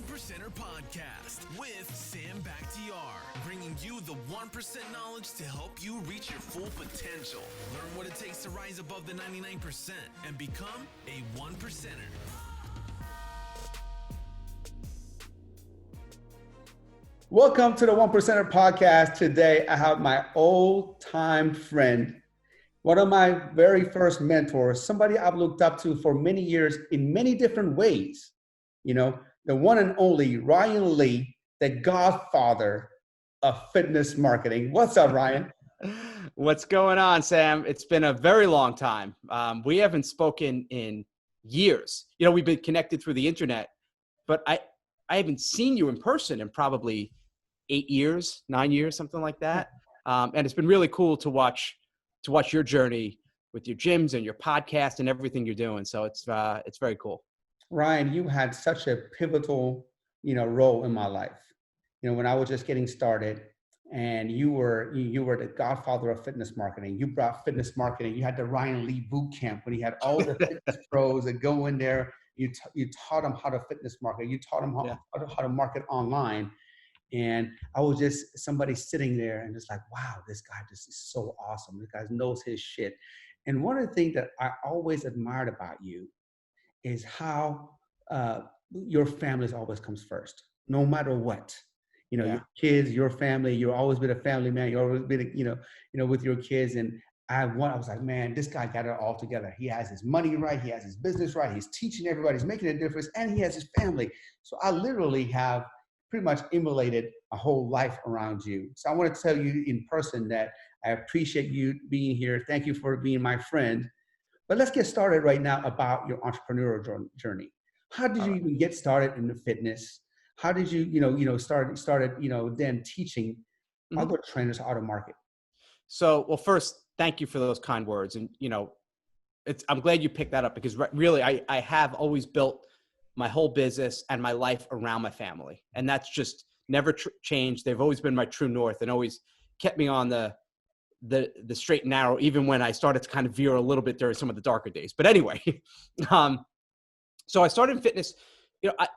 One Percenter Podcast with Sam Bakhtiar, bringing you the 1% knowledge to help you reach your full potential. Learn what it takes to rise above the 99% and become a one percenter. Welcome to the One Percenter Podcast. Today, I have my old-time friend, one of my very first mentors, somebody I've looked up to for many years in many different ways. You know, the one and only Ryan Lee, the Godfather of fitness marketing. What's up, Ryan? What's going on, Sam? It's been a very long time. We haven't spoken in years. You know, we've been connected through the internet, but I haven't seen you in person in probably 8 years, 9 years, something like that. And it's been really cool to watch your journey with your gyms and your podcast and everything you're doing. So it's very cool. Ryan, you had such a pivotal, role in my life. When I was just getting started, and you were the godfather of fitness marketing. You brought fitness marketing. You had the Ryan Lee boot camp when he had all the fitness pros that go in there. You taught them how to fitness market. You taught them how to market online. And I was just somebody sitting there and just like, wow, this guy just is so awesome. This guy knows his shit. And one of the things that I always admired about you is how your family always comes first, no matter what. Your kids, your family, you've always been a family man. You've always been, with your kids. And I was like, man, this guy got it all together. He has his money right. He has his business right. He's teaching everybody. He's making a difference. And he has his family. So I literally have pretty much emulated a whole life around you. So I want to tell you in person that I appreciate you being here. Thank you for being my friend. But let's get started right now about your entrepreneurial journey. How did you even get started in the fitness? How did you, started then teaching other trainers how to market? So, well, first, thank you for those kind words. And, I'm glad you picked that up because really I have always built my whole business and my life around my family. And that's just never changed. They've always been my true north and always kept me on the straight and narrow, even when I started to kind of veer a little bit during some of the darker days. But anyway, so I started in fitness.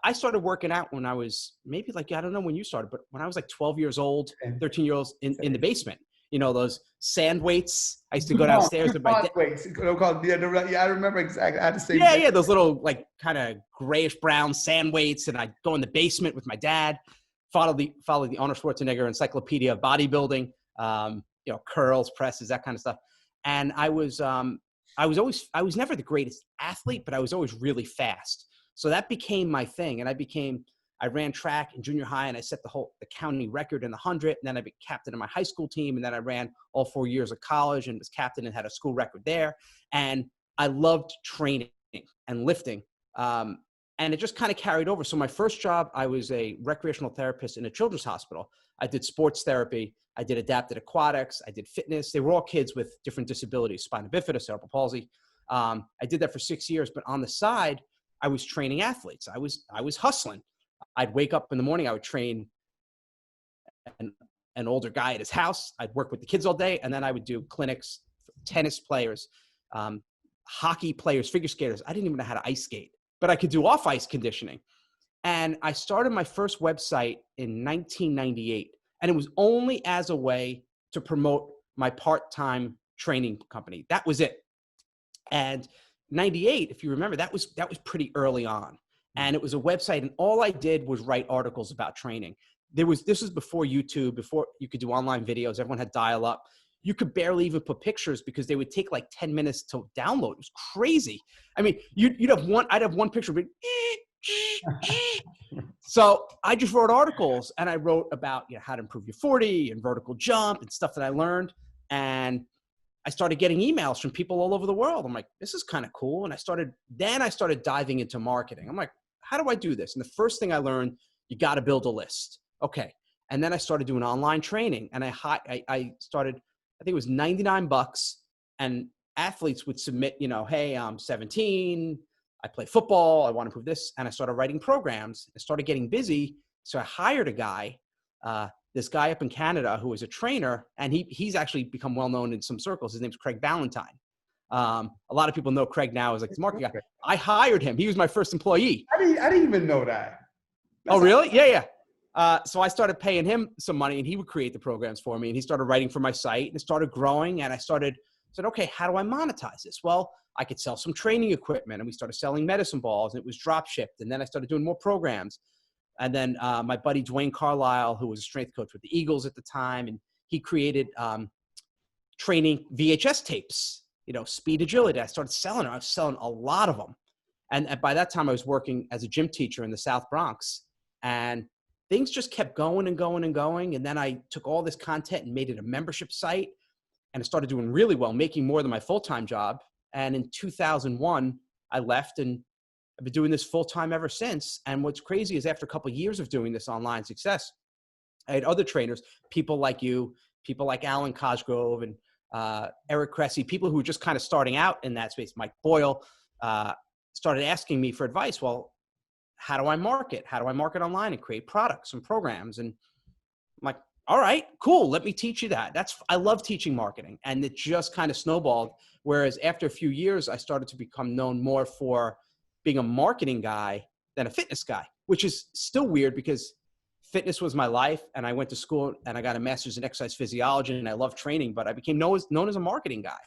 I started working out when I was maybe I don't know when you started, but when I was 12 years old, 13 years old in the basement, those sand weights. I used to go downstairs with my weights. I remember exactly. I had the same. Yeah. Those little kind of grayish brown sand weights. And I'd go in the basement with my dad, follow the Arnold Schwarzenegger Encyclopedia of Bodybuilding, curls, presses, that kind of stuff. And I was never the greatest athlete, but I was always really fast. So that became my thing. And I ran track in junior high and I set the county record in the 100. And then I became captain of my high school team. And then I ran all 4 years of college and was captain and had a school record there. And I loved training and lifting. And it just kind of carried over. So my first job, I was a recreational therapist in a children's hospital. I did sports therapy. I did adapted aquatics. I did fitness. They were all kids with different disabilities, spina bifida, cerebral palsy. I did that for 6 years, but on the side, I was training athletes. I was hustling. I'd wake up in the morning. I would train an older guy at his house. I'd work with the kids all day. And then I would do clinics for tennis players, hockey players, figure skaters. I didn't even know how to ice skate, but I could do off ice conditioning. And I started my first website in 1998. And it was only as a way to promote my part-time training company. That was it. And 98, if you remember, that was pretty early on. And it was a website and all I did was write articles about training. This was before YouTube, before you could do online videos. Everyone had dial up. You could barely even put pictures because they would take 10 minutes to download. It was crazy. I mean, I'd have one picture, but so I just wrote articles and I wrote about how to improve your 40 and vertical jump and stuff that I learned. And I started getting emails from people all over the world. I'm like, this is kind of cool. And I started diving into marketing. I'm like, how do I do this? And the first thing I learned, you got to build a list. Okay. And then I started doing online training and I started, I think it was $99 and athletes would submit, hey, I'm 17. I play football. I want to improve this. And I started writing programs. I started getting busy. So I hired a guy, this guy up in Canada who was a trainer, and he's actually become well-known in some circles. His name's Craig Ballantyne. A lot of people know Craig now as the marketing guy. I hired him. He was my first employee. I didn't even know that. Oh, really? Yeah, yeah. So I started paying him some money, and he would create the programs for me, and he started writing for my site, and it started growing, and I said, okay, how do I monetize this? Well, I could sell some training equipment, and we started selling medicine balls, and it was drop shipped, and then I started doing more programs. And then my buddy Dwayne Carlisle, who was a strength coach with the Eagles at the time, and he created training VHS tapes, speed agility. I started selling them. I was selling a lot of them. And by that time, I was working as a gym teacher in the South Bronx. And things just kept going and going and going. And then I took all this content and made it a membership site. And it started doing really well, making more than my full-time job. And in 2001, I left, and I've been doing this full-time ever since. And what's crazy is after a couple of years of doing this online success, I had other trainers, people like you, people like Alan Cosgrove and Eric Cressy, people who were just kind of starting out in that space, Mike Boyle, started asking me for advice. Well, how do I market? How do I market online and create products and programs? And I'm like, all right, cool. Let me teach you that. I love teaching marketing. And it just kind of snowballed. Whereas after a few years, I started to become known more for being a marketing guy than a fitness guy, which is still weird because fitness was my life. And I went to school and I got a master's in exercise physiology, and I love training, but I became known as a marketing guy.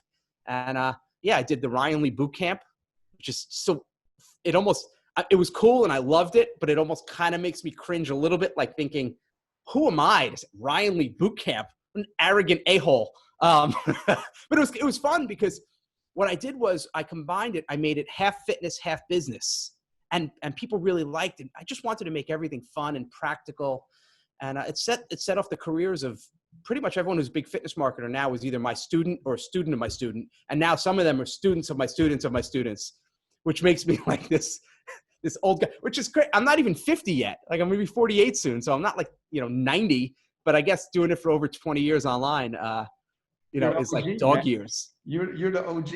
And I did the Ryan Lee boot camp, which is so it was cool and I loved it, but it almost kind of makes me cringe a little bit, like thinking, who am I to say Ryan Lee boot camp? An arrogant a-hole. But it was fun because what I did was I combined it. I made it half fitness, half business, and people really liked it. I just wanted to make everything fun and practical. And it set off the careers of pretty much everyone who's a big fitness marketer now is either my student or a student of my student. And now some of them are students of my students of my students, which makes me like this old guy, which is great. I'm not even 50 yet. Like I'm going to be 48 soon. So I'm not like, 90, but I guess doing it for over 20 years online, is like dog years. You're the OG,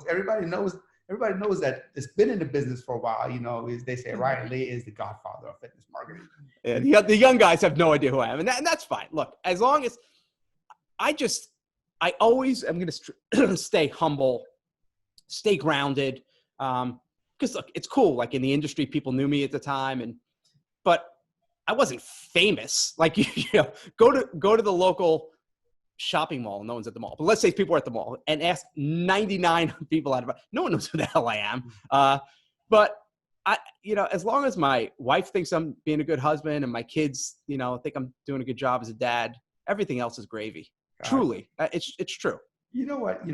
everybody knows that it's been in the business for a while, they say Ryan Lee is the godfather of fitness marketing. Yeah, the young guys have no idea who I am. And that's fine. Look, as long as I always am going to stay humble, stay grounded. Because look, it's cool. Like in the industry, people knew me at the time, but I wasn't famous. Like go to the local shopping mall. No one's at the mall, but let's say people are at the mall and ask 99 people out of it. No one knows who the hell I am. But I, as long as my wife thinks I'm being a good husband and my kids, think I'm doing a good job as a dad, everything else is gravy. Truly, it's true. You know what?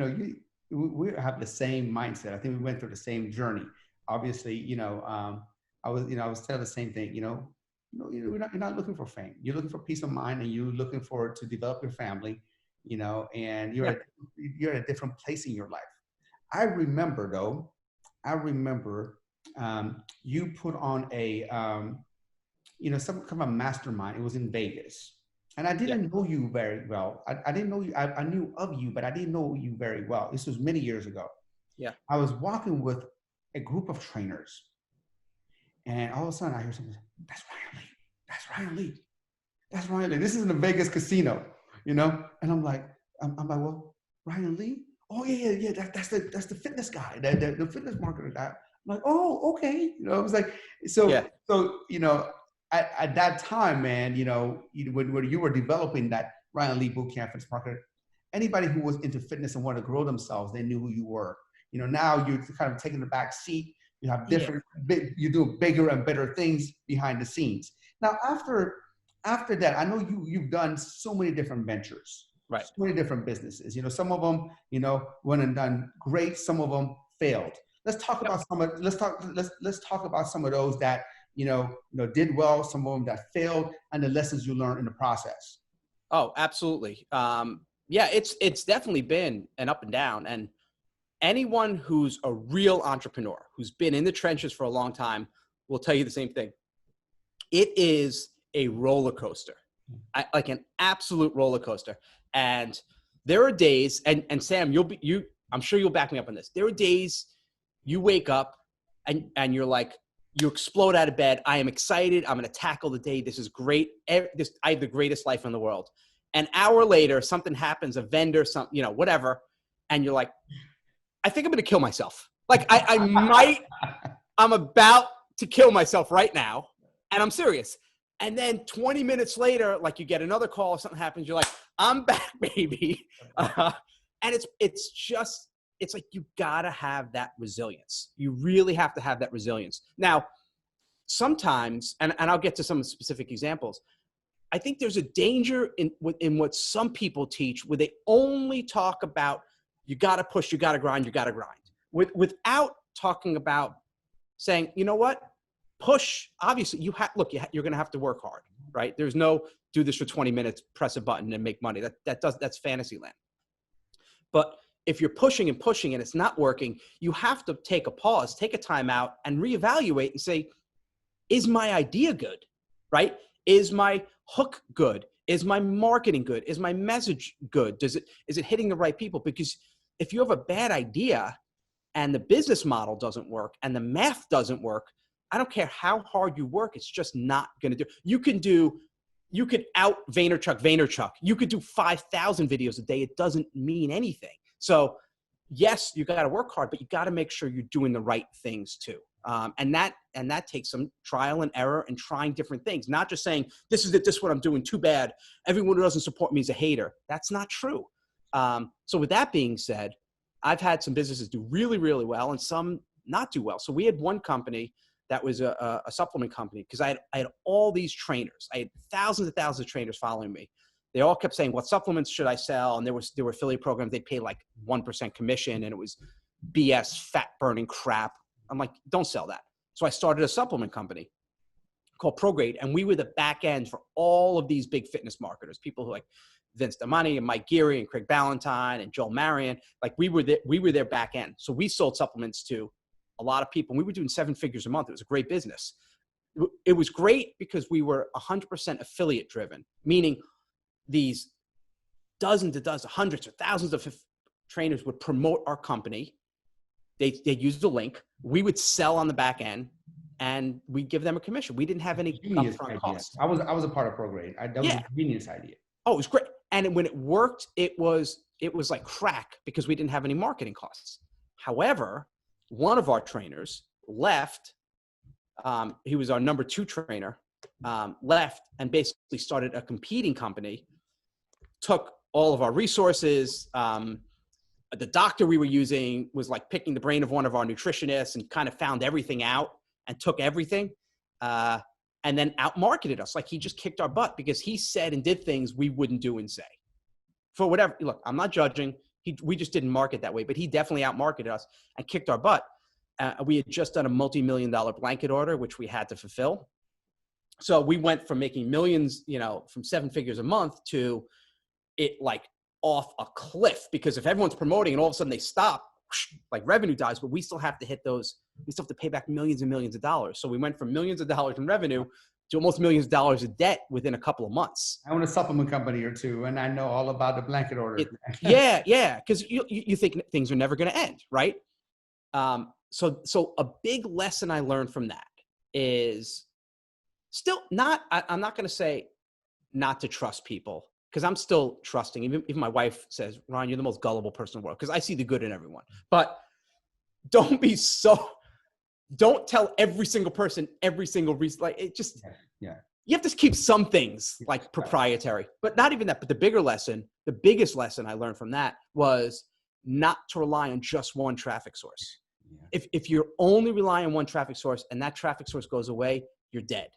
We have the same mindset. I think we went through the same journey. Obviously, I was telling the same thing. You're not looking for fame. You're looking for peace of mind, and you're looking to develop your family. And you're at a different place in your life. I remember you put on a some kind of a mastermind. It was in Vegas. And I didn't know you very well. I didn't know you. I knew of you, but I didn't know you very well. This was many years ago. Yeah. I was walking with a group of trainers. And all of a sudden I hear something, that's Ryan Lee. That's Ryan Lee. That's Ryan Lee. This is in the Vegas casino, And I'm like, well, Ryan Lee? Oh, yeah. That's the fitness guy, the fitness marketer guy. I'm like, oh, okay. I was like, at that time, man, when you were developing that Ryan Lee Bootcamp fitness marketer, anybody who was into fitness and wanted to grow themselves, they knew who you were. Now you're kind of taking the back seat. You have you do bigger and better things behind the scenes. Now, after that, I know you've done so many different ventures, right? So many different businesses. Some of them, went and done great. Some of them failed. Let's talk about let's talk about some of those that did well, some of them that failed, and the lessons you learned in the process. Oh, absolutely. It's definitely been an up and down. And anyone who's a real entrepreneur, who's been in the trenches for a long time, will tell you the same thing. It is a roller coaster, like an absolute roller coaster. And there are days, and Sam, I'm sure you'll back me up on this. There are days you wake up and you're like, you explode out of bed. I am excited. I'm going to tackle the day. This is great. I have the greatest life in the world. An hour later, something happens, a vendor, whatever. And you're like, I think I'm going to kill myself. Like I'm about to kill myself right now. And I'm serious. And then 20 minutes later, like you get another call or something happens, you're like, I'm back, baby. And it's like, you gotta have that resilience. You really have to have that resilience. Now, sometimes, and I'll get to some specific examples, I think there's a danger in what some people teach, where they only talk about, you gotta push, you gotta grind, without talking about saying, you know what, push. Obviously, you're going to have to work hard, right? There's no do this for 20 minutes, press a button and make money. That's fantasy land. But if you're pushing and pushing and it's not working, you have to take a pause, take a time out, and reevaluate and say, is my idea good, right? Is my hook good? Is my marketing good? Is my message good? Is it hitting the right people? Because if you have a bad idea and the business model doesn't work and the math doesn't work, I don't care how hard you work, it's just not going to do. You could out Vaynerchuk. You could do 5,000 videos a day. It doesn't mean anything. So yes, you got to work hard, but you got to make sure you're doing the right things too. And that takes some trial and error and trying different things, not just saying, this is what I'm doing, too bad. Everyone who doesn't support me is a hater. That's not true. So with that being said, I've had some businesses do really, really well and some not do well. So we had one company that was a supplement company, because I had all these trainers. I had thousands and thousands of trainers following me. They all kept saying, what supplements should I sell? And there were affiliate programs. They paid like 1% commission, and it was BS, fat burning crap. I'm like, don't sell that. So I started a supplement company called ProGrade, and we were the back end for all of these big fitness marketers, people who like Vince DeMoney and Mike Geary and Craig Ballantyne and Joel Marion. Like we were their back end. So we sold supplements to a lot of people. We were doing 7 figures a month. It was a great business. It was great because we were 100% affiliate driven, meaning these hundreds or thousands of trainers would promote our company. They'd use the link. We would sell on the back end, and we'd give them a commission. We didn't have any upfront costs. I was a part of ProGrade. That was a genius idea. Oh, it was great. And when it worked, it was like crack, because we didn't have any marketing costs. However, one of our trainers left. He was our number 2 trainer, left and basically started a competing company, took all of our resources. The doctor we were using was like picking the brain of one of our nutritionists and kind of found everything out and took everything, and then out-marketed us. Like, he just kicked our butt because he said and did things we wouldn't do and say. For whatever, look, I'm not judging. We just didn't market that way, but he definitely out-marketed us and kicked our butt. We had just done a multi-million-dollar blanket order, which we had to fulfill. So we went from making millions, from 7 figures a month to it like off a cliff, because if everyone's promoting and all of a sudden they stop, like revenue dies, but we still have to hit those. We still have to pay back millions and millions of dollars. So we went from millions of dollars in revenue to almost millions of dollars of debt within a couple of months. I own a supplement company or two, and I know all about the blanket order. Yeah. Because you think things are never going to end, right? So a big lesson I learned from that is still I'm not going to say not to trust people, because I'm still trusting. Even my wife says, Ron, you're the most gullible person in the world, because I see the good in everyone. But don't tell every single person, every single reason. Like, it just, you have to keep some things like proprietary, but not even that. But the biggest lesson I learned from that was not to rely on just one traffic source. Yeah. If you're only relying on one traffic source and that traffic source goes away, you're dead.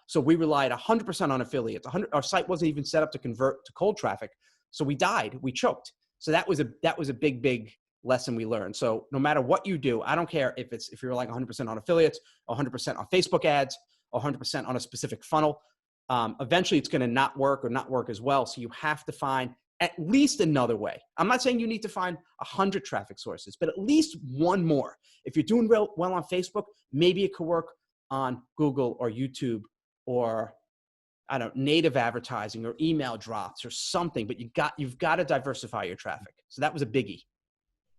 So we relied 100% on affiliates. Our site wasn't even set up to convert to cold traffic. So we died, we choked. So that was a big lesson we learned. So no matter what you do, I don't care if you're relying 100% on affiliates, 100% on Facebook ads, 100% on a specific funnel. Eventually it's going to not work or not work as well. So you have to find at least another way. I'm not saying you need to find 100 traffic sources, but at least one more. If you're doing well on Facebook, maybe it could work on Google or YouTube or native advertising or email drops or something, but you've got to diversify your traffic. So that was a biggie.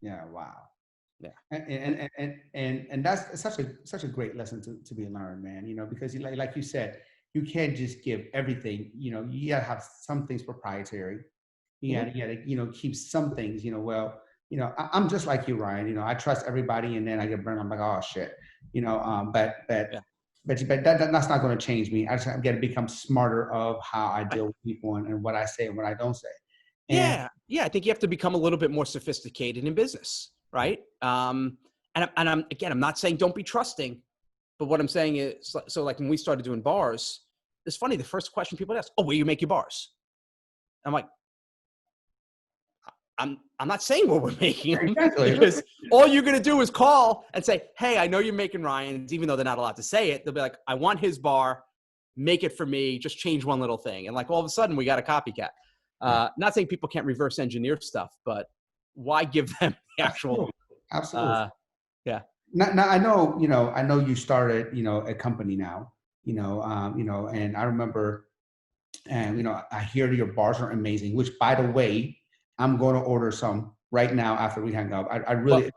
Yeah. Wow. Yeah. And that's such a great lesson to be learned, man, because like you said, you can't just give everything, you gotta have some things proprietary. You gotta keep some things, I'm just like you, Ryan. I trust everybody, and then I get burned. I'm like, oh shit, Yeah. but that's not going to change me. I just got to become smarter of how I Right. deal with people and what I say and what I don't say. And Yeah. Yeah. I think you have to become a little bit more sophisticated in business. Right. I'm not saying don't be trusting, but what I'm saying is, so like when we started doing bars, it's funny. The first question people ask, oh, where you make your bars? I'm like, I'm not saying what we're making them, exactly. because all you're going to do is call and say, hey, I know you're making Ryan's, even though they're not allowed to say it. They'll be like, I want his bar, make it for me, just change one little thing. And like, all of a sudden we got a copycat. Not saying people can't reverse engineer stuff, but why give them the actual, Absolutely. yeah. Now I know you started, a company now, and I remember, and, I hear your bars are amazing, which by the way, I'm going to order some right now after we hang up. I really,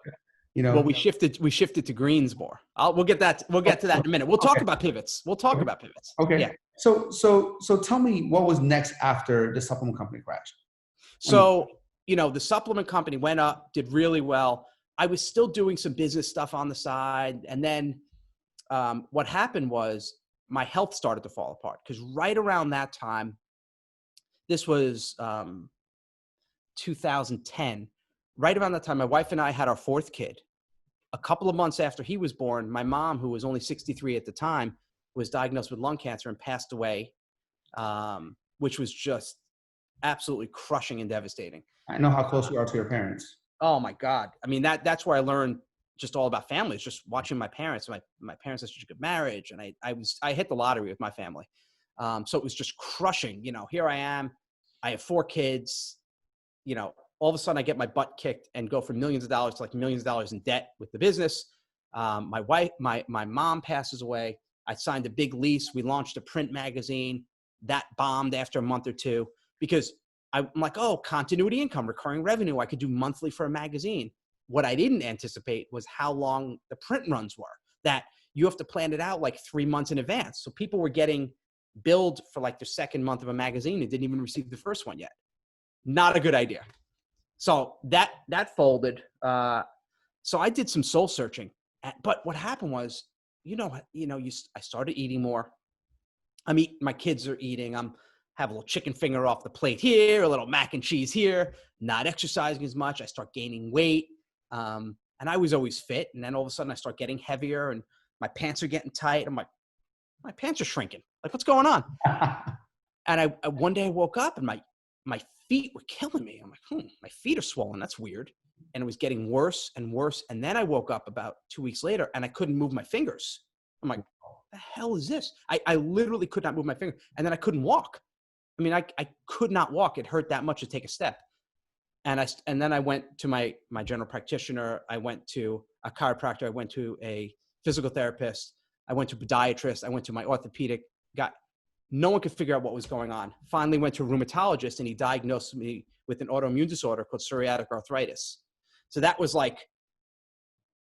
Well, we shifted to Greensboro. We'll get to that in a minute. We'll talk Okay. about pivots. We'll talk about pivots. Okay. Yeah. So tell me what was next after the supplement company crashed? So, the supplement company went up, did really well. I was still doing some business stuff on the side. And then what happened was my health started to fall apart, because right around that time, this was 2010, right around that time, my wife and I had our fourth kid. A couple of months after he was born, my mom, who was only 63 at the time, was diagnosed with lung cancer and passed away, which was just absolutely crushing and devastating. I know how close you are to your parents. Oh my God. I mean, that's where I learned just all about families, just watching my parents. My parents had such a good marriage, and I hit the lottery with my family. So it was just crushing. Here I am, I have 4 kids, all of a sudden I get my butt kicked and go from millions of dollars to like millions of dollars in debt with the business. My mom passes away. I signed a big lease. We launched a print magazine that bombed after a month or two, because I'm like, oh, continuity income, recurring revenue. I could do monthly for a magazine. What I didn't anticipate was how long the print runs were, that you have to plan it out like 3 months in advance. So people were getting billed for like their second month of a magazine and didn't even receive the first one yet. Not a good idea. So that folded. So I did some soul searching, but what happened was, I started eating more. My kids are eating. I'm have a little chicken finger off the plate here, a little mac and cheese here, not exercising as much. I start gaining weight. And I was always fit. And then all of a sudden I start getting heavier and my pants are getting tight. I'm like, my pants are shrinking. Like, what's going on? And I one day I woke up and my feet were killing me. I'm like, my feet are swollen. That's weird. And it was getting worse and worse. And then I woke up about 2 weeks later and I couldn't move my fingers. I'm like, what the hell is this? I literally could not move my finger. And then I couldn't walk. I could not walk. It hurt that much to take a step. And then I went to my general practitioner. I went to a chiropractor. I went to a physical therapist. I went to a podiatrist. I went to my orthopedic guy. No one could figure out what was going on. Finally went to a rheumatologist, and he diagnosed me with an autoimmune disorder called psoriatic arthritis. So that was like,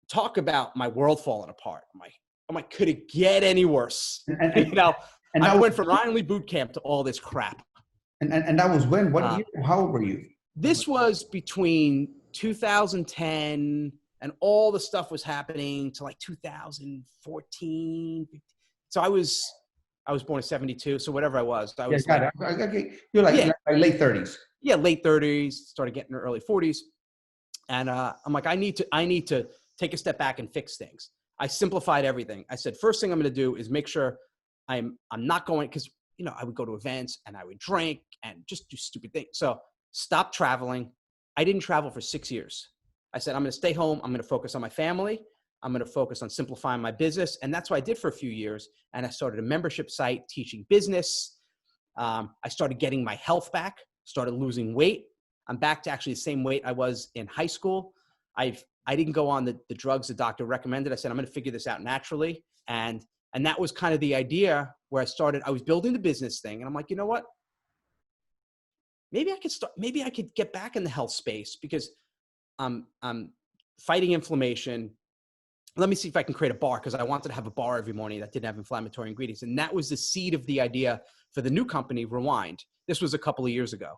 talk about my world falling apart. I'm like, could it get any worse? And I went from Ryan Lee boot camp to all this crap. And that was when? What year? How old were you? This was between 2010 and all the stuff was happening to like 2014. So I was born in 72. So whatever I was You're like late 30s. Yeah, late 30s. Started getting to early 40s, and I'm like, I need to take a step back and fix things. I simplified everything. I said, first thing I'm going to do is make sure I'm not going, because I would go to events and I would drink and just do stupid things. So stop traveling. I didn't travel for 6 years. I said, I'm going to stay home. I'm going to focus on my family. I'm going to focus on simplifying my business. And that's what I did for a few years. And I started a membership site teaching business. I started getting my health back, started losing weight. I'm back to actually the same weight I was in high school. I didn't go on the drugs the doctor recommended. I said, I'm going to figure this out naturally. And that was kind of the idea where I was building the business thing. And I'm like, you know what? Maybe I could get back in the health space, because I'm fighting inflammation. Let me see if I can create a bar, because I wanted to have a bar every morning that didn't have inflammatory ingredients. And that was the seed of the idea for the new company, Rewind. This was a couple of years ago.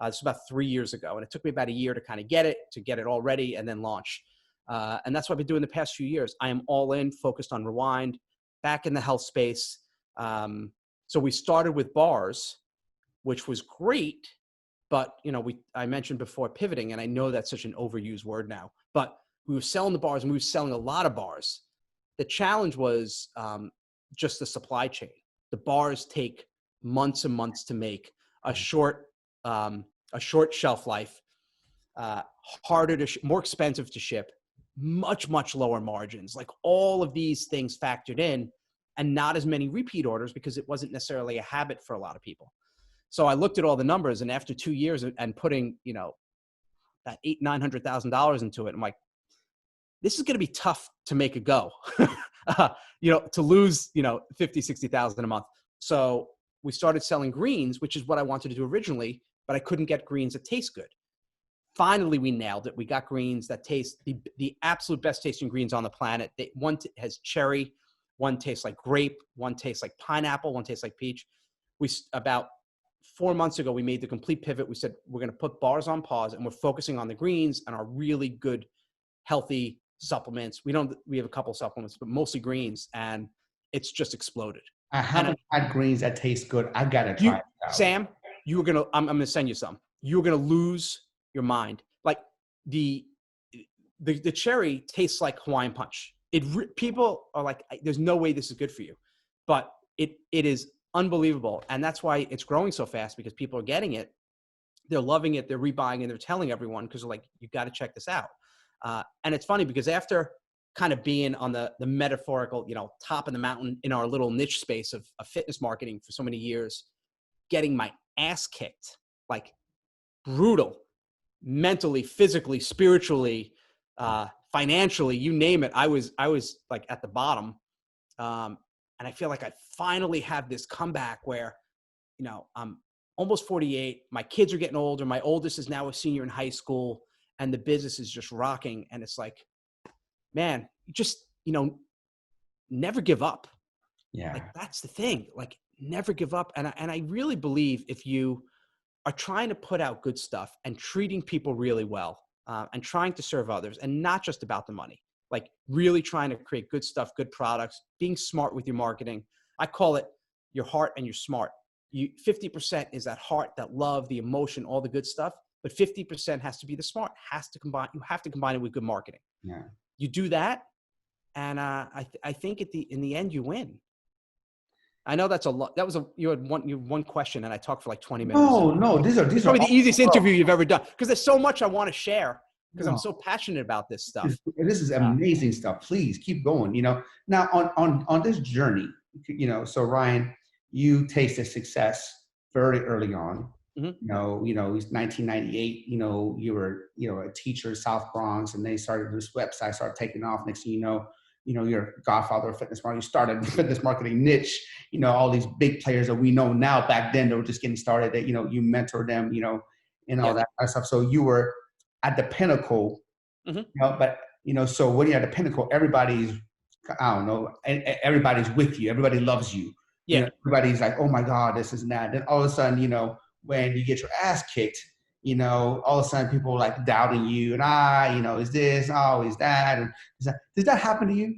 This was about 3 years ago. And it took me about a year to kind of get it all ready and then launch. And that's what I've been doing the past few years. I am all in, focused on Rewind, back in the health space. So we started with bars, which was great. But, I mentioned before pivoting, and I know that's such an overused word now, but we were selling the bars and we were selling a lot of bars. The challenge was just the supply chain. The bars take months and months to make, a short shelf life, harder to, more expensive to ship, much, much lower margins, like all of these things factored in, and not as many repeat orders because it wasn't necessarily a habit for a lot of people. So I looked at all the numbers, and after 2 years and putting, that $800,000-900,000 into it, I'm like, this is going to be tough to make a go, to lose, 50, 60,000 a month. So we started selling greens, which is what I wanted to do originally, but I couldn't get greens that taste good. Finally, we nailed it. We got greens that taste the absolute best tasting greens on the planet. One has cherry, one tastes like grape, one tastes like pineapple, one tastes like peach. About 4 months ago, we made the complete pivot. We said, we're going to put bars on pause and we're focusing on the greens and our really good, healthy supplements. We have a couple supplements, but mostly greens, and it's just exploded. I haven't had greens that taste good. I got to try it out. Sam, I'm going to send you some. You're going to lose your mind. Like the cherry tastes like Hawaiian punch. People are like, there's no way this is good for you, but it is unbelievable. And that's why it's growing so fast, because people are getting it. They're loving it. They're rebuying, and they're telling everyone, because they're like, you got to check this out. And it's funny because after kind of being on the metaphorical, top of the mountain in our little niche space of fitness marketing for so many years, getting my ass kicked, like brutal, mentally, physically, spiritually, financially, you name it. I was like at the bottom. And I feel like I finally have this comeback where, I'm almost 48. My kids are getting older. My oldest is now a senior in high school, and the business is just rocking. And it's like, man, you just, never give up. Yeah. Like that's the thing, like never give up. And I really believe if you are trying to put out good stuff and treating people really well, and trying to serve others, and not just about the money, like really trying to create good stuff, good products, being smart with your marketing. I call it your heart and your smart. 50% is that heart, that love, the emotion, all the good stuff. But 50% has to be the smart, you have to combine it with good marketing. Yeah. You do that. And I think in the end, you win. I know that's a lot. You had one question, and I talked for like 20 minutes. No, these are probably the easiest interview you've ever done, because there's so much I want to share, because I'm so passionate about this stuff. This is amazing stuff. Please keep going. Now on this journey, so Ryan, you tasted success very early on. Mm-hmm. It was 1998. You were a teacher in South Bronx, and they started this website, started taking off. Next thing you know, you're Godfather of fitness marketing. You started the fitness marketing niche. All these big players that we know now, back then they were just getting started. That you mentored them, and all that kind of stuff. So you were at the pinnacle. Mm-hmm. But so when you're at the pinnacle, everybody's with you. Everybody loves you. Yeah. Everybody's like, oh my God, this is that. Then all of a sudden, when you get your ass kicked, all of a sudden people are like doubting you, and is this, is that, and does that happen to you?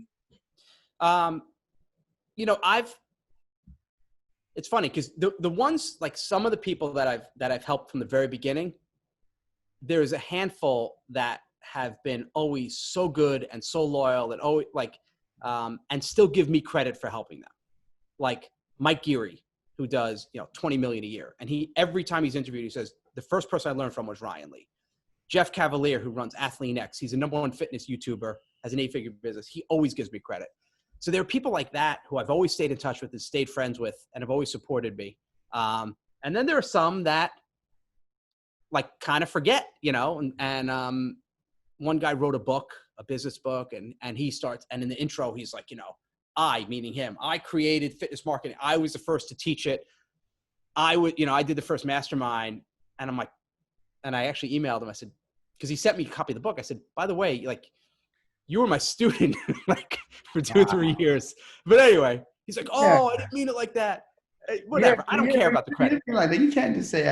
It's funny because the ones, like some of the people that I've helped from the very beginning, there's a handful that have been always so good and so loyal and always and still give me credit for helping them. Like Mike Youre, who does, 20 million a year. And every time he's interviewed, he says, the first person I learned from was Ryan Lee. Jeff Cavalier, who runs AthleanX, he's a #1 fitness YouTuber, has an 8-figure business. He always gives me credit. So there are people like that who I've always stayed in touch with and stayed friends with and have always supported me. And then there are some that kind of forget, and one guy wrote a business book, and he starts, and in the intro, he's like, meaning him, I created fitness marketing. I was the first to teach it. I did the first mastermind. And I'm like, and I actually emailed him. I said, because he sent me a copy of the book. I said, by the way, you were my student for 2 or 3 years. But anyway, he's like, I didn't mean it like that. Whatever. I don't care about the credit. Like that. You can't just say,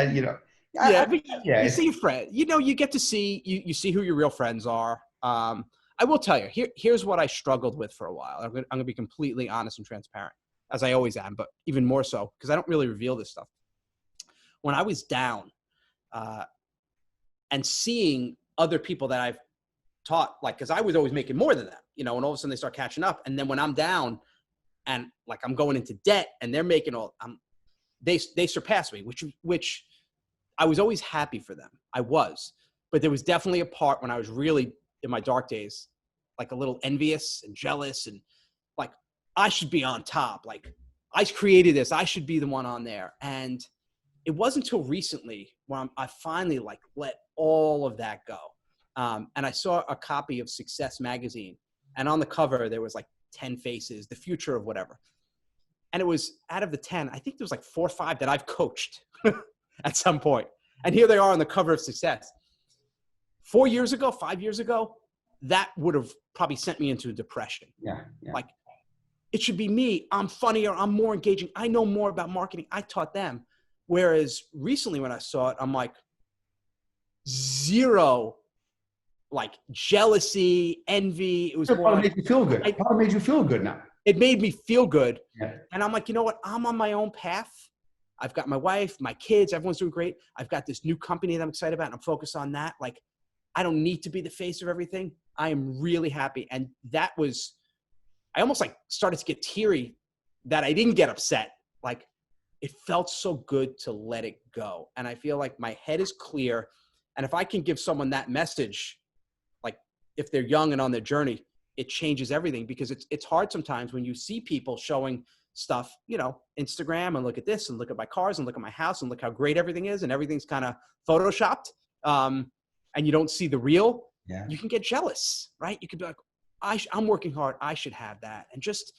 Yeah, but Yeah, you see your friend, you know, you get to see, you see who your real friends are. I will tell you, here's what I struggled with for a while. I'm gonna be completely honest and transparent, as I always am, but even more so because I don't really reveal this stuff. When I was down, and seeing other people that I've taught, like, because I was always making more than them, you know, and all of a sudden they start catching up, and then when I'm down and like I'm going into debt and they're making they surpass me, which I was always happy for them. I was, but there was definitely a part when I was really in my dark days, like a little envious and jealous and like, I should be on top. Like, I created this, I should be the one on there. And it wasn't until recently when I finally like let all of that go. And I saw a copy of Success magazine, and on the cover, there was like 10 faces, the future of whatever. And it was out of the 10, I think there was like 4 or 5 that I've coached at some point. And here they are on the cover of Success. 4 years ago, 5 years ago, that would have probably sent me into a depression. Yeah. Like, it should be me. I'm funnier. I'm more engaging. I know more about marketing. I taught them. Whereas recently when I saw it, I'm like, zero, like jealousy, envy. It was more like, made you feel good. It made you feel good now. It made me feel good. Yeah. And I'm like, you know what? I'm on my own path. I've got my wife, my kids, everyone's doing great. I've got this new company that I'm excited about, and I'm focused on that. Like, I don't need to be the face of everything. I am really happy. And that was, I almost like started to get teary that I didn't get upset. Like, it felt so good to let it go. And I feel like my head is clear. And if I can give someone that message, like if they're young and on their journey, it changes everything, because it's hard sometimes when you see people showing stuff, you know, Instagram, and look at this and look at my cars and look at my house and look how great everything is, and everything's kind of photoshopped. And you don't see the real, you can get jealous, right? You could be like, I'm working hard. I should have that. And just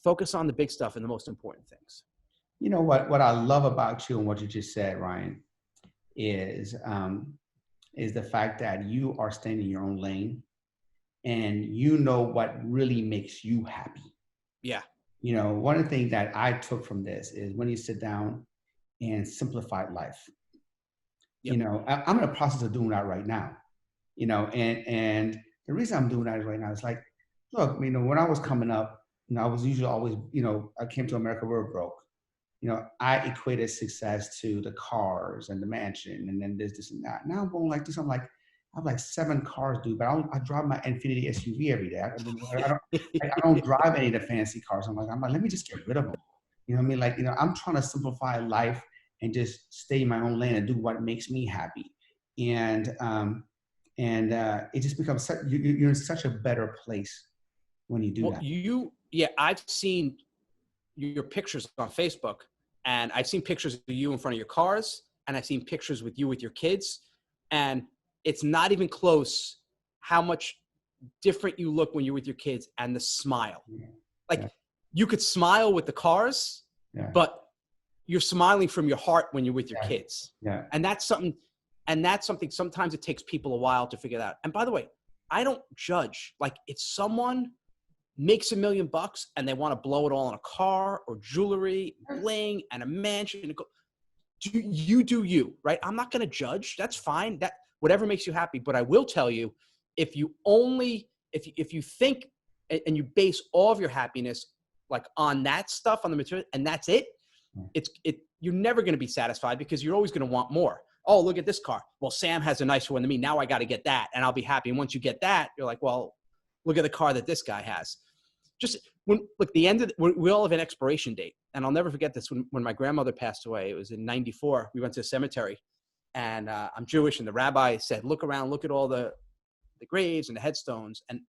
focus on the big stuff and the most important things. You know what I love about you and what you just said, Ryan, is the fact that you are staying in your own lane, and you know what really makes you happy. Yeah. You know, one of the things that I took from this is when you sit down and simplify life. Yep. You know, I'm in the process of doing that right now. You know, and the reason I'm doing that right now is like, look, you know, when I was coming up, you know, I was usually always, you know, I came to America, we were broke. You know, I equated success to the cars and the mansion and then this and that. Now I'm going like this. I'm like, I have like 7 cars, dude, but I drive my Infiniti SUV every day. I don't drive any of the fancy cars. I'm like, let me just get rid of them. You know what I mean? Like, you know, I'm trying to simplify life and just stay in my own lane and do what makes me happy. And it just becomes you're in such a better place when you do that. I've seen your pictures on Facebook, and I've seen pictures of you in front of your cars, and I've seen pictures with you with your kids, and it's not even close how much different you look when you're with your kids, and the smile. Like, you could smile with the cars, but you're smiling from your heart when you're with your kids. Yeah. And that's something sometimes it takes people a while to figure that out. And by the way, I don't judge. Like, if someone makes $1 million and they want to blow it all on a car or jewelry, bling, and a mansion, you do you, right? I'm not going to judge. That's fine. That whatever makes you happy. But I will tell you, if you think and you base all of your happiness like on that stuff, on the material, and that's it, you're never going to be satisfied, because you're always going to want more. Oh, look at this car. Well, Sam has a nicer one than me. Now I got to get that, and I'll be happy. And once you get that, you're like, well, look at the car that this guy has. Just we all have an expiration date. And I'll never forget this. When my grandmother passed away, it was in 94. We went to a cemetery, and I'm Jewish. And the rabbi said, look around, look at all the graves and the headstones. And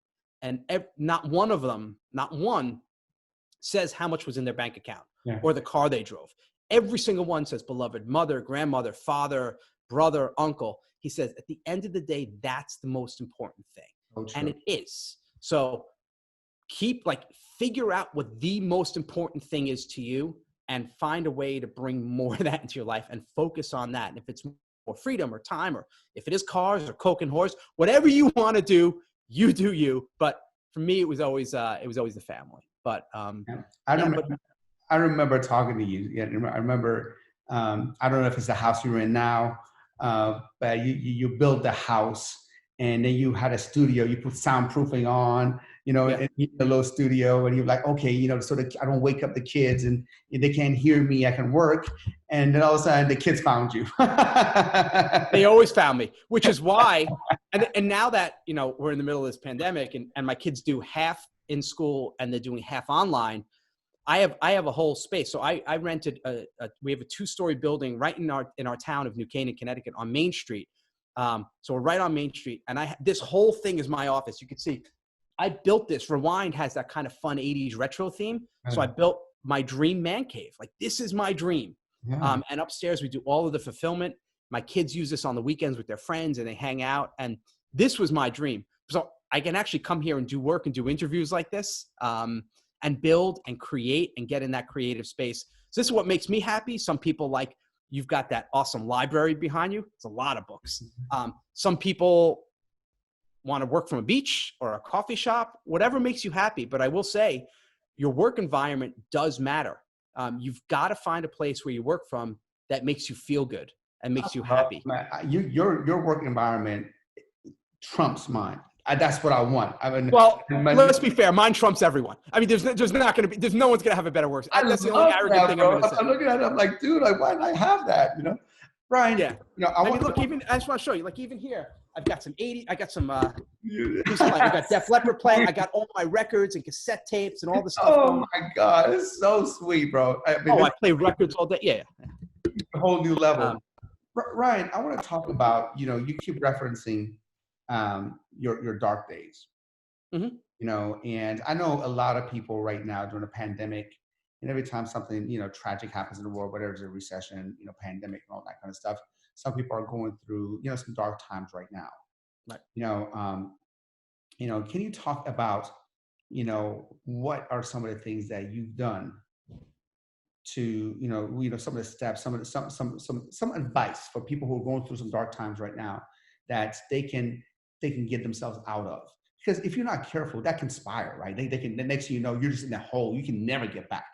not one says how much was in their bank account or the car they drove. Every single one says beloved mother, grandmother, father, brother, uncle. He says, at the end of the day, that's the most important thing. Oh, and it is. So figure out what the most important thing is to you, and find a way to bring more of that into your life and focus on that. And if it's more freedom or time, or if it is cars or Coke and horse, whatever you want to do, you do you. But for me, it was always the family. But I remember talking to you. Yeah, I remember. I don't know if it's the house you're in now, but you built the house, and then you had a studio. You put soundproofing on, Yeah. in a little studio, and you're like, okay, so that I don't wake up the kids, and if they can't hear me, I can work. And then all of a sudden, the kids found you. They always found me, which is why, and now that, we're in the middle of this pandemic and my kids do half in school and they're doing half online, I have a whole space. So I rented we have a 2-story building right in our town of New Canaan, Connecticut, on Main Street. So we're right on Main Street, and this whole thing is my office. You can see I built this. Rewind has that kind of fun 80s retro theme. So I built my dream man cave. Like, this is my dream. Yeah. And upstairs we do all of the fulfillment. My kids use this on the weekends with their friends, and they hang out. And this was my dream. So I can actually come here and do work and do interviews like this, and build and create and get in that creative space. So this is what makes me happy. Some people, like, you've got that awesome library behind you. It's a lot of books. Some people want to work from a beach or a coffee shop, whatever makes you happy. But I will say your work environment does matter. You've got to find a place where you work from that makes you feel good and makes you happy. Your work environment trumps mine. That's what I want. I mean, well, let's be fair. Mine trumps everyone. I mean, there's no one's going to have a better work. That's the only arrogant thing I'm going to say. I'm looking at it, I'm like, dude, why did I have that? Brian, yeah. I just want to show you, like, even here, I've got some 80, I got some, I got Def Leppard playing. I got all my records and cassette tapes and all the stuff. Oh my God. It's so sweet, bro. I play records all day. Yeah. A whole new level. Ryan, I want to talk about, you keep referencing your dark days, and I know a lot of people right now during the pandemic, and every time something, tragic happens in the world, whether it's a recession, pandemic and all that kind of stuff, some people are going through, some dark times right now. Right. Can you talk about, what are some of the things that you've done to, some of the steps, some advice for people who are going through some dark times right now that they can get themselves out of? Because if you're not careful, that can spiral, right? They can, the next thing you know, you're just in that hole. You can never get back.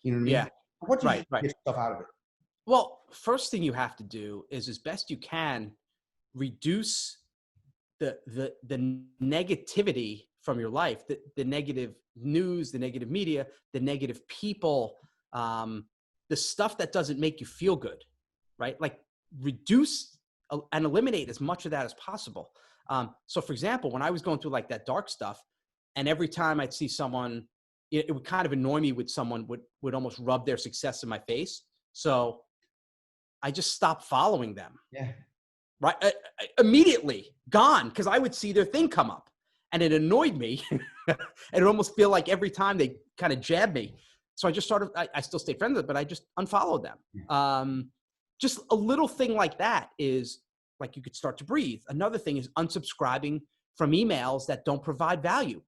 You know what I mean? Yeah. What do you get yourself out of it? Well, first thing you have to do is, as best you can, reduce the negativity from your life, the negative news, the negative media, the negative people, the stuff that doesn't make you feel good, right? Like, reduce and eliminate as much of that as possible. So for example, when I was going through like that dark stuff, and every time I'd see someone, it would kind of annoy me with someone would almost rub their success in my face. So I just stopped following them. Yeah. Right. Immediately gone. Cause I would see their thing come up and it annoyed me. And it almost feel like every time they kind of jab me. So I just started, I still stay friends with them, but I just unfollowed them. Yeah. Just a little thing like that is like, you could start to breathe. Another thing is unsubscribing from emails that don't provide value.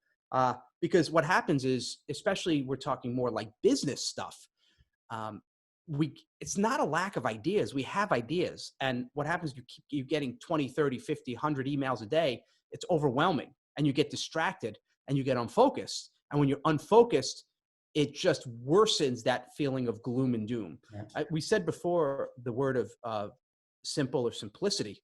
Because what happens is, especially we're talking more like business stuff. It's not a lack of ideas. We have ideas. And what happens, you're getting 20, 30, 50, 100 emails a day. It's overwhelming and you get distracted and you get unfocused. And when you're unfocused, it just worsens that feeling of gloom and doom. Yeah. We said before the word of simple or simplicity.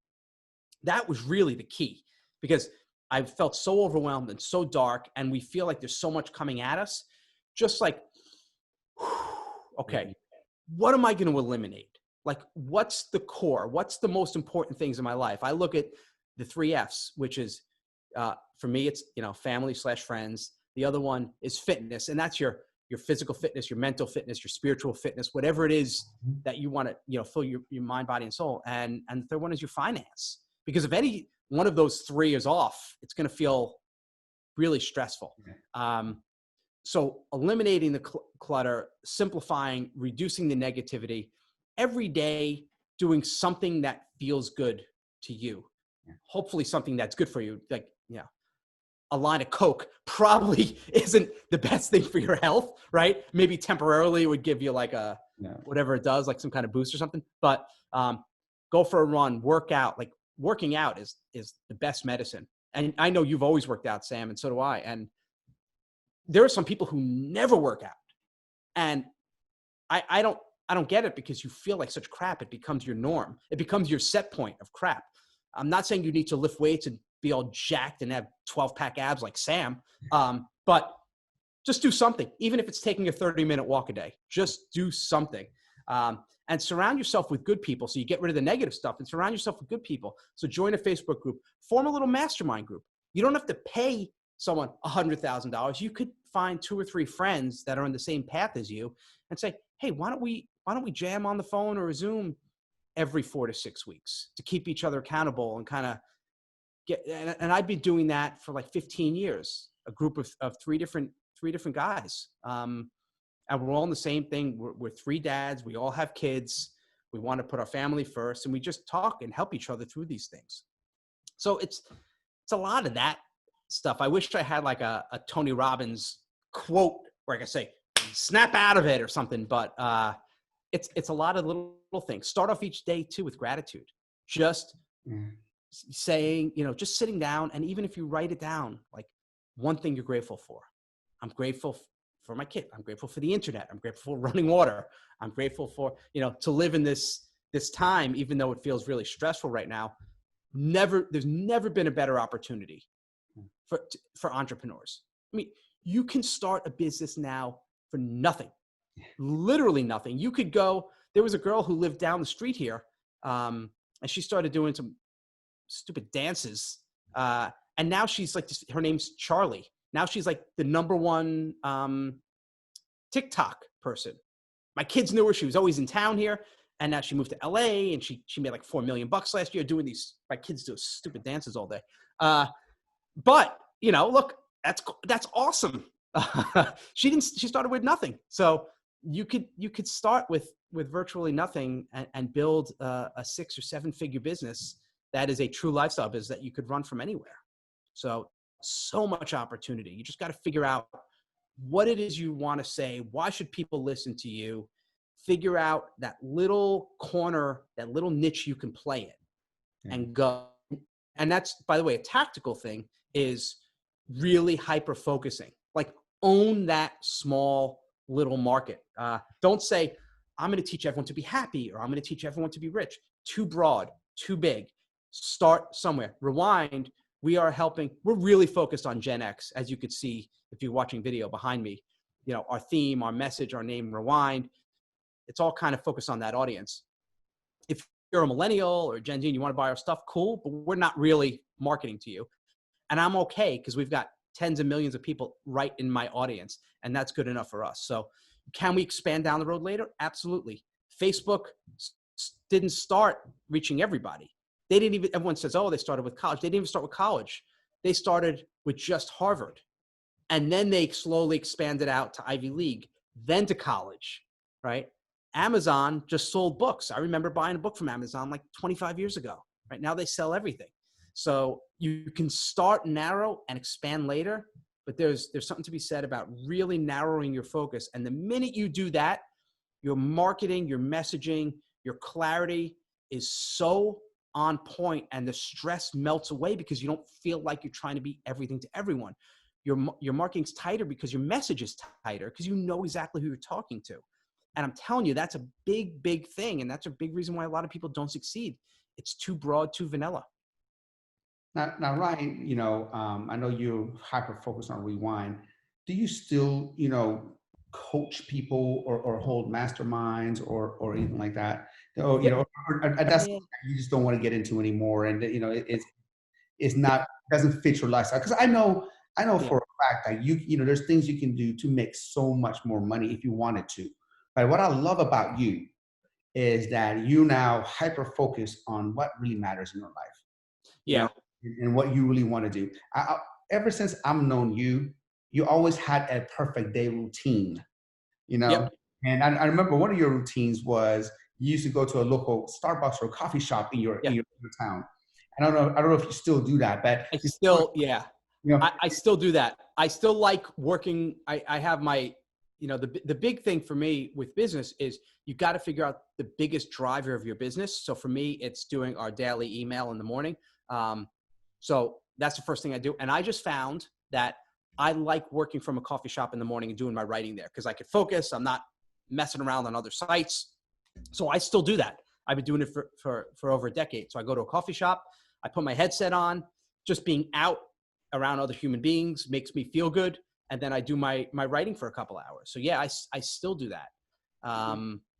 That was really the key, because I felt so overwhelmed and so dark, and we feel like there's so much coming at us. Just like, okay, what am I going to eliminate? Like, what's the core? What's the most important things in my life? I look at the 3 F's, which is, for me, it's, family/friends. The other one is fitness. And that's your physical fitness, your mental fitness, your spiritual fitness, whatever it is that you want to, fill your mind, body, and soul. And the third one is your finance. Because if any one of those 3 is off, it's going to feel really stressful. So eliminating the clutter, simplifying, reducing the negativity, every day doing something that feels good to you. Hopefully something that's good for you. Like, a line of Coke probably isn't the best thing for your health, right? Maybe temporarily it would give you like whatever it does, like some kind of boost or something. But go for a run, work out. Like, working out is the best medicine. And I know you've always worked out, Sam, and so do I. And there are some people who never work out. And I don't I don't get it because you feel like such crap. It becomes your norm. It becomes your set point of crap. I'm not saying you need to lift weights and be all jacked and have 12-pack abs like Sam, but just do something. Even if it's taking a 30-minute walk a day, just do something. And surround yourself with good people. So you get rid of the negative stuff and surround yourself with good people. So join a Facebook group, form a little mastermind group. You don't have to pay someone $100,000. You could find 2 or 3 friends that are on the same path as you and say, hey, why don't we jam on the phone or a Zoom every 4 to 6 weeks to keep each other accountable and kind of get, and I've been doing that for like 15 years, a group of three different guys. And we're all in the same thing. We're 3 dads. We all have kids. We want to put our family first, and we just talk and help each other through these things. So it's a lot of that stuff. I wish I had like a Tony Robbins quote where I could say, snap out of it or something, but it's a lot of little things. Start off each day too with gratitude. Just saying, just sitting down, and even if you write it down, like one thing you're grateful for. I'm grateful for my kid. I'm grateful for the internet. I'm grateful for running water. I'm grateful for, to live in this time, even though it feels really stressful right now. There's never been a better opportunity for entrepreneurs. I mean, you can start a business now for nothing, literally nothing. You could go, there was a girl who lived down the street here, and she started doing some stupid dances. And now she's like, her name's Charlie. Now she's like the #1 TikTok person. My kids knew her. She was always in town here. And now she moved to LA, and she made like $4 million last year doing these. My kids do stupid dances all day. But look, that's awesome. She started with nothing. So you could start with virtually nothing and build a 6 or 7 figure business that is a true lifestyle business that you could run from anywhere. So much opportunity. You just got to figure out what it is you want to say. Why should people listen to you? Figure out that little corner, that little niche you can play in and go. And that's, by the way, a tactical thing is really hyper focusing. Like, own that small little market. Don't say, I'm going to teach everyone to be happy, or I'm going to teach everyone to be rich. Too broad, too big. Start somewhere. Rewind. We're really focused on Gen X, as you could see if you're watching video behind me. Our theme, our message, our name, Rewind. It's all kind of focused on that audience. If you're a millennial or Gen Z and you want to buy our stuff, cool, but we're not really marketing to you. And I'm okay, because we've got tens of millions of people right in my audience, and that's good enough for us. So can we expand down the road later? Absolutely. Facebook didn't start reaching everybody. Everyone says, oh, they started with college. They didn't even start with college. They started with just Harvard. And then they slowly expanded out to Ivy League, then to college, right? Amazon just sold books. I remember buying a book from Amazon like 25 years ago. Right now they sell everything. So you can start narrow and expand later, but there's something to be said about really narrowing your focus. And the minute you do that, your marketing, your messaging, your clarity is so on point, and the stress melts away because you don't feel like you're trying to be everything to everyone. Your marketing's tighter because your message is tighter, because you know exactly who you're talking to. And I'm telling you, that's a big, big thing. And that's a big reason why a lot of people don't succeed. It's too broad, too vanilla. Now, Ryan, I know you're hyper focused on Rewind. Do you still, coach people or hold masterminds or anything like that? Or, or that's something that you just don't want to get into anymore, and it's not, doesn't fit your lifestyle. Because I know for a fact that there's things you can do to make so much more money if you wanted to. But what I love about you is that you now hyper focus on what really matters in your life. And what you really want to do. Ever since I've known you, you always had a perfect day routine, Yep. And I remember one of your routines was you used to go to a local Starbucks or coffee shop in your town. I don't know if you still do that, but I still do that. I still like working. I have my, the big thing for me with business is you got to figure out the biggest driver of your business. So for me, it's doing our daily email in the morning. So that's the first thing I do. And I just found that I like working from a coffee shop in the morning and doing my writing there, because I could focus. I'm not messing around on other sites. So I still do that. I've been doing it for over a decade. So I go to a coffee shop, I put my headset on, just being out around other human beings makes me feel good. And then I do my writing for a couple hours. So yeah, I still do that.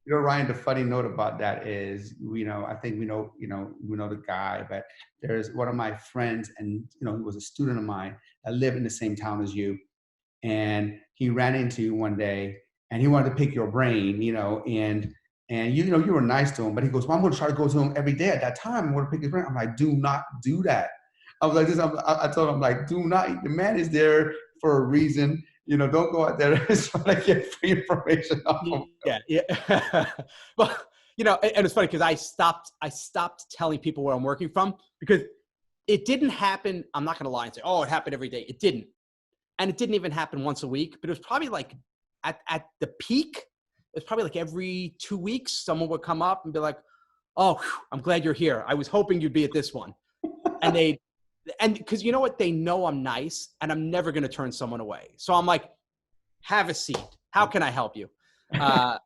Ryan, the funny note about that is, I think we know the guy, but there's one of my friends, and he was a student of mine that lived in the same town as you, and he ran into you one day, and he wanted to pick your brain, and you were nice to him, but he goes, "Well, I'm going to try to go to him every day at that time. I'm going to pick his brain." I'm like, "Do not do that." I was like, I told him, like, "Do not. The man is there for a reason. Don't go out there and try to get free information off of him." Yeah. Well, and it's funny because I stopped telling people where I'm working from, because it didn't happen. I'm not going to lie and say, "Oh, it happened every day." It didn't. And it didn't even happen once a week, but it was probably like at the peak, it was probably like every 2 weeks, someone would come up and be like, "Oh, whew, I'm glad you're here. I was hoping you'd be at this one." And because you know what? They know I'm nice and I'm never going to turn someone away. So I'm like, "Have a seat. How can I help you?" I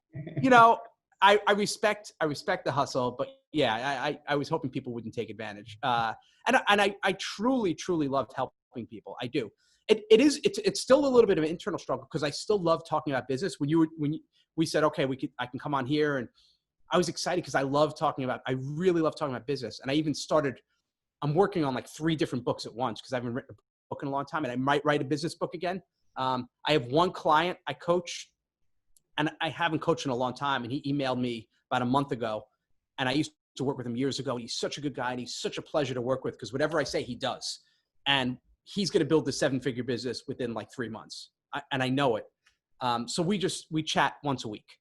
respect the hustle, but yeah, I was hoping people wouldn't take advantage. And I truly, truly loved helping people. I do. It's still a little bit of an internal struggle because I still love talking about business. When we said, okay, I can come on here, and I was excited because I really love talking about business. And I even I'm working on like 3 different books at once because I haven't written a book in a long time, and I might write a business book again. I have one client I coach, and I haven't coached in a long time. And he emailed me about a month ago, and I used to work with him years ago. He's such a good guy, and he's such a pleasure to work with because whatever I say, he does. And he's going to build the 7-figure business within like 3 months. And I know it. So we chat once a week.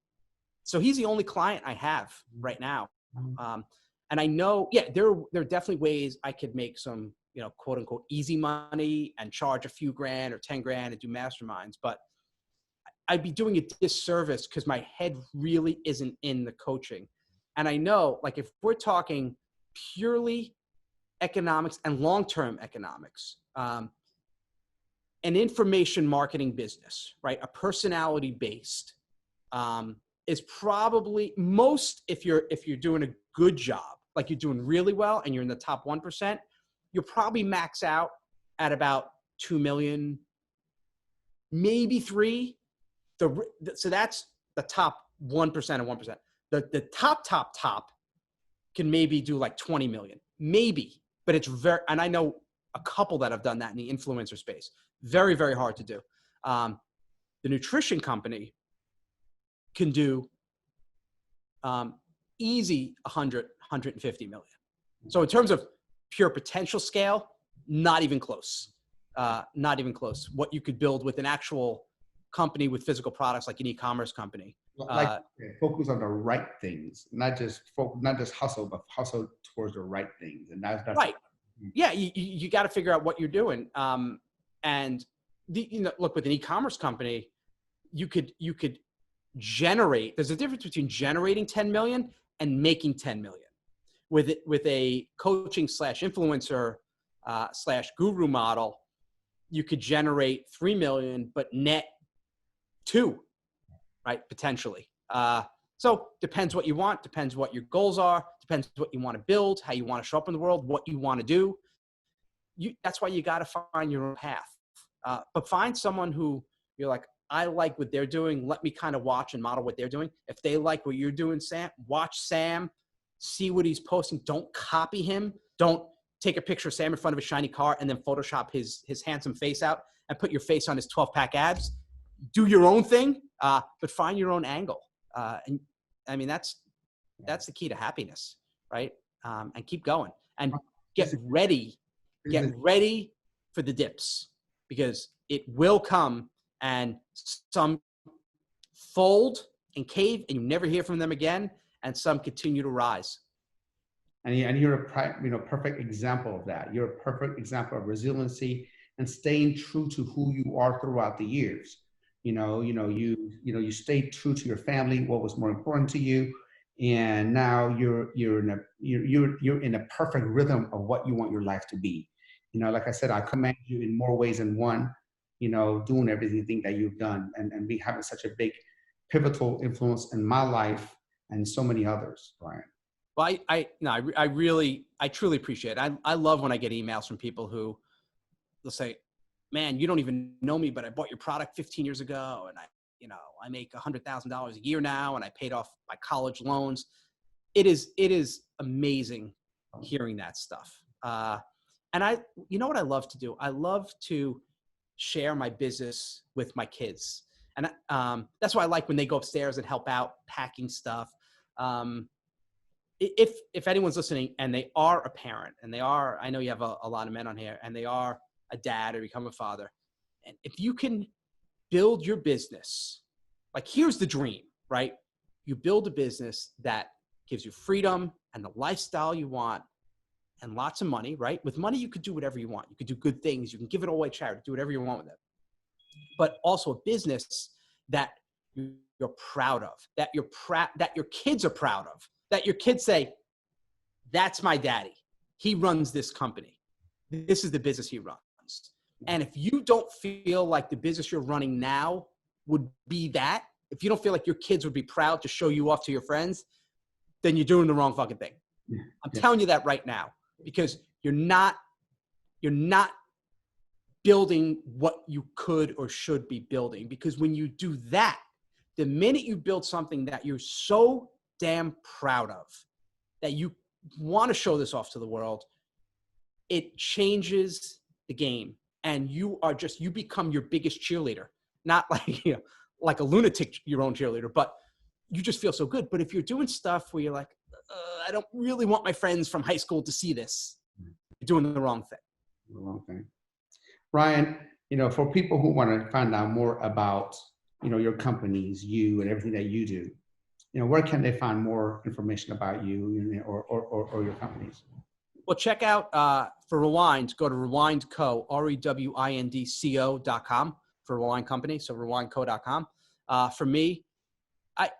So he's the only client I have right now. And I know, yeah, there are definitely ways I could make some, quote unquote, easy money and charge a few grand or 10 grand and do masterminds, but I'd be doing a disservice because my head really isn't in the coaching. And I know, like, if we're talking purely economics and long-term economics, an information marketing business, right? A personality based, is probably most, if you're doing a good job, like you're doing really well and you're in the top 1%, you'll probably max out at about 2 million, maybe 3. So that's the top 1% of 1%. The top can maybe do like 20 million, maybe, but it's and I know a couple that have done that in the influencer space. Very, very hard to do. The nutrition company can do easy 100, 150 million. So in terms of pure potential scale, not even close. Not even close. What you could build with an actual company with physical products, like an e-commerce company. Focus on the right things, not just hustle, but hustle towards the right things. And that's right. Yeah, you got to figure out what you're doing. And look, with an e-commerce company, you could generate. There's a difference between generating 10 million and making 10 million. With a coaching / influencer / guru model, you could generate 3 million, but net 2, right? Potentially. So depends what you want, depends what your goals are, depends what you want to build, how you want to show up in the world, what you want to do. That's why you got to find your own path. But find someone who you're like, I like what they're doing. Let me kind of watch and model what they're doing. If they like what you're doing, Sam, watch Sam, see what he's posting. Don't copy him. Don't take a picture of Sam in front of a shiny car and then Photoshop his handsome face out and put your face on his 12-pack abs. Do your own thing, but find your own angle. And I mean, that's the key to happiness, right? And keep going and get ready for the dips, because it will come, and some fold and cave and you never hear from them again, and some continue to rise. And you're a perfect example of that. You're a perfect example of resiliency and staying true to who you are throughout the years. You stayed true to your family, what was more important to you, and now you're in a perfect rhythm of what you want your life to be. Like I said, I commend you in more ways than one. Doing everything that you've done and be having such a big pivotal influence in my life. and so many others, Ryan. Well, I truly appreciate it. I love when I get emails from people who they'll say, man, you don't even know me, but I bought your product 15 years ago. And I make $100,000 a year now, and I paid off my college loans. It is amazing hearing that stuff. And you know what I love to do? I love to share my business with my kids. And that's why I like when they go upstairs and help out packing stuff. If anyone's listening and they are a parent and I know you have a lot of men on here, and they are a dad or become a father. And if you can build your business, like here's the dream, right? You build a business that gives you freedom and the lifestyle you want and lots of money, right? With money, you could do whatever you want. You could do good things. You can give it away to charity, do whatever you want with it. But also a business that you're proud of, that your kids are proud of, that your kids say, that's my daddy. He runs this company. This is the business he runs. And if you don't feel like the business you're running now would be that, if you don't feel like your kids would be proud to show you off to your friends, then you're doing the wrong fucking thing. Yeah. I'm telling you that right now, because you're not building what you could or should be building. Because when you do that, the minute you build something that you're so damn proud of, that you want to show this off to the world, it changes the game. And you become your biggest cheerleader, not like, like a lunatic, your own cheerleader, but you just feel so good. But if you're doing stuff where you're like, I don't really want my friends from high school to see this, you're doing the wrong thing. The wrong thing. Ryan, for people who want to find out more about, your companies, you and everything that you do, where can they find more information about you or your companies? Well, check out for Rewind, go to rewindco, rewindco.com for Rewind Company, so rewindco.com. For me, I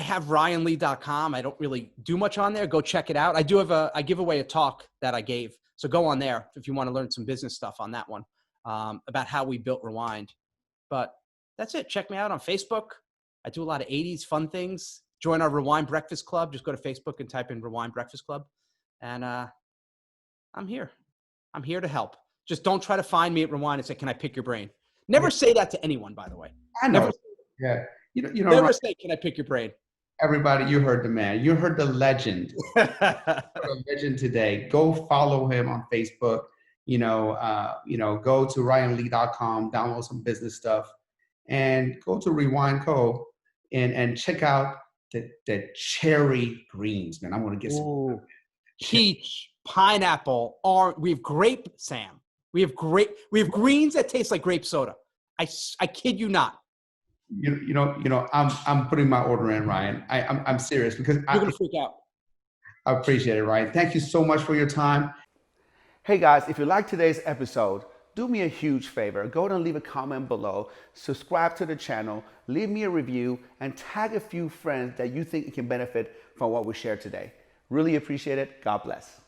have ryanlee.com. I don't really do much on there. Go check it out. I give away a talk that I gave. So go on there if you want to learn some business stuff on that one, about how we built Rewind. But that's it. Check me out on Facebook. I do a lot of 80s fun things. Join our Rewind Breakfast Club. Just go to Facebook and type in Rewind Breakfast Club. And I'm here. I'm here to help. Just don't try to find me at Rewind and say, can I pick your brain? Never say that to anyone, by the way. I know. Never, yeah. Never say, can I pick your brain? Everybody, you heard the man. You heard the legend. The legend today. Go follow him on Facebook. Go to ryanlee.com, download some business stuff, and go to Rewind Co. and check out the cherry greens, man. I want to get some. Peach, pineapple, orange. We have grape, Sam. We have greens that taste like grape soda. I kid you not. I'm putting my order in, Ryan. I'm serious because you're gonna freak out. I appreciate it, Ryan. Thank you so much for your time. Hey guys, if you like today's episode, do me a huge favor. Go ahead and leave a comment below, subscribe to the channel, leave me a review, and tag a few friends that you think can benefit from what we shared today. Really appreciate it. God bless.